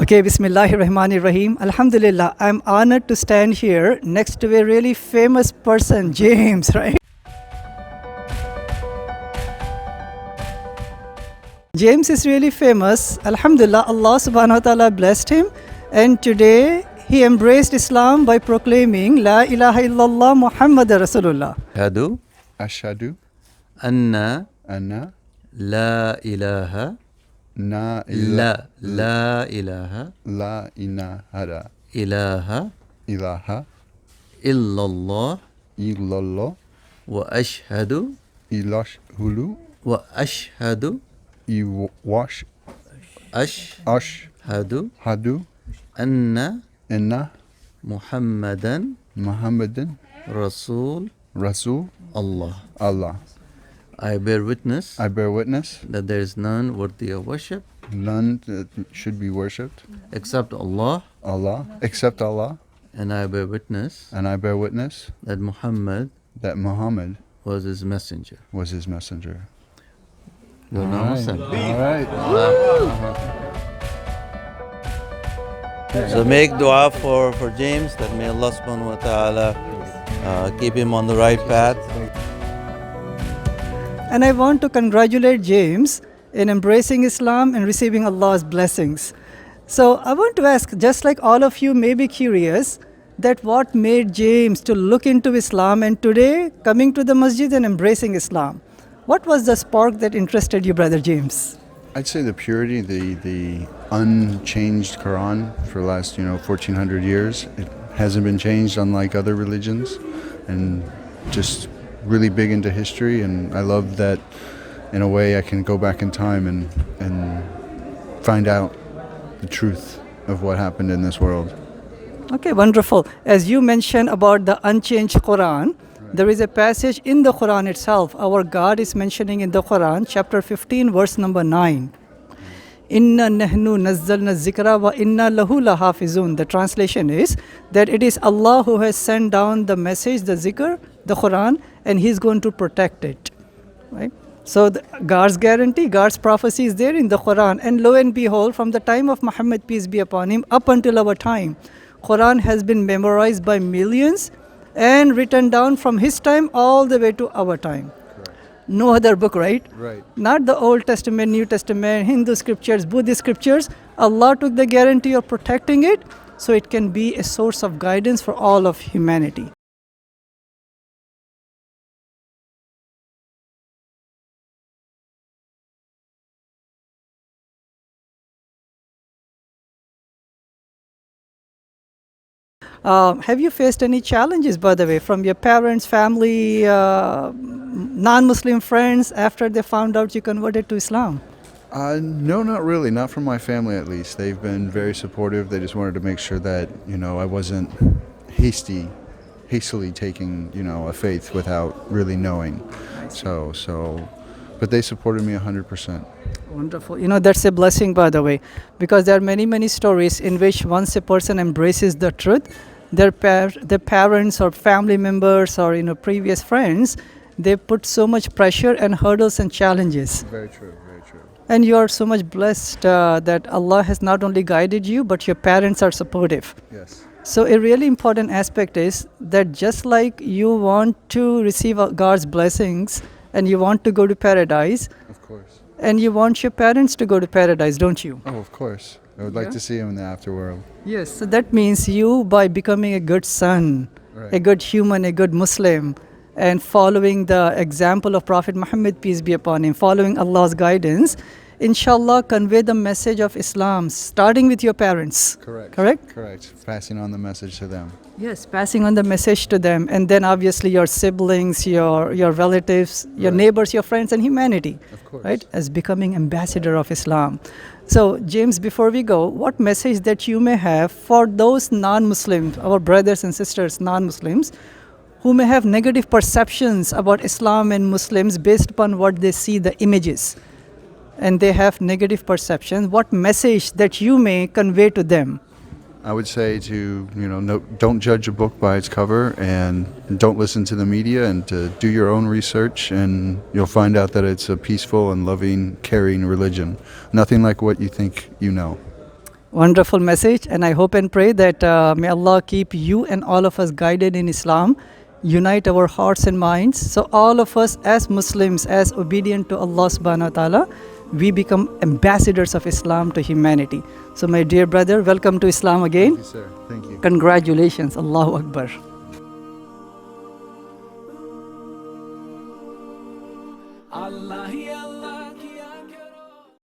Okay, Bismillahir Rahmanir Rahim. Alhamdulillah, I'm honored to stand here next to a really famous person, James, right? James is really famous. Alhamdulillah, Allah subhanahu wa ta'ala blessed him. And today, he embraced Islam by proclaiming La ilaha illallah Muhammad Rasulullah. Ashhadu anna anna la ilaha la ilaha ilaha illallah illallah wa ashhadu ilashhulu ashhadu anna anna Muhammadan Muhammadan Rasul Allah. I bear witness that there is none worthy of worship none that should be worshipped except Allah, except Allah, and I bear witness that Muhammad was his messenger. was his messenger. All right. So make dua for James, that may Allah subhanahu wa ta'ala keep him on the right path. And I want to congratulate James in embracing Islam and receiving Allah's blessings. So I want to ask, just like all of you may be curious, that what made James to look into Islam and today coming to the masjid and embracing Islam? What was the spark that interested you, Brother James? I'd say the purity, the unchanged Quran for the last 1400 years. It hasn't been changed, unlike other religions, and just really big into history. And I love that in a way I can go back in time and find out the truth of what happened in this world. Okay, wonderful. As you mentioned about the unchanged Quran, there is a passage in the Quran itself. Our God is mentioning in the Quran, chapter 15, verse number 9. Inna nahnu nazzalna zikra wa inna lahu lahafizun. The translation is that it is Allah who has sent down the message, the zikr, the Quran, and He's going to protect it. Right? So God's guarantee, God's prophecy is there in the Quran. And lo and behold, from the time of Muhammad, peace be upon him, up until our time, Quran has been memorized by millions and written down from his time all the way to our time. Correct. No other book, right? Right. Not the Old Testament, New Testament, Hindu scriptures, Buddhist scriptures. Allah took the guarantee of protecting it so it can be a source of guidance for all of humanity. Have you faced any challenges, by the way, from your parents, family, non-Muslim friends after they found out you converted to Islam? No, not really. Not from my family, at least. They've been very supportive. They just wanted to make sure that I wasn't hastily taking a faith without really knowing. But they supported me 100%. Wonderful. That's a blessing, by the way, because there are many, many stories in which once a person embraces the truth, their parents or family members or previous friends, they put so much pressure and hurdles and challenges. Very true, very true. And you are so much blessed that Allah has not only guided you, but your parents are supportive. Yes. So a really important aspect is that just like you want to receive God's blessings and you want to go to paradise, Of course. and you want your parents to go to paradise, don't you? Oh, of course. I would like to see him in the afterworld. Yes, so that means you, by becoming a good son, Right. a good human, a good Muslim, and following the example of Prophet Muhammad, peace be upon him, following Allah's guidance, inshallah, convey the message of Islam, starting with your parents. Correct. Correct? Correct. Passing on the message to them. Yes, passing on the message to them, and then obviously your siblings, your relatives, your Right. neighbors, your friends, and humanity. Of course. Right, as becoming ambassador of Islam. So, James, before we go, what message that you may have for those non-Muslims, our brothers and sisters, non-Muslims, who may have negative perceptions about Islam and Muslims based upon what they see, the images, and they have negative perceptions, what message that you may convey to them? I would say to, don't judge a book by its cover, and don't listen to the media, and to do your own research, and you'll find out that it's a peaceful and loving, caring religion. Nothing like what you think you know. Wonderful message, and I hope and pray that may Allah keep you and all of us guided in Islam, unite our hearts and minds, so all of us as Muslims, as obedient to Allah subhanahu wa ta'ala, we become ambassadors of Islam to humanity. So my dear brother, welcome to Islam again. Thank you, sir. Thank you. Congratulations. Allahu Akbar. Allah hi Allah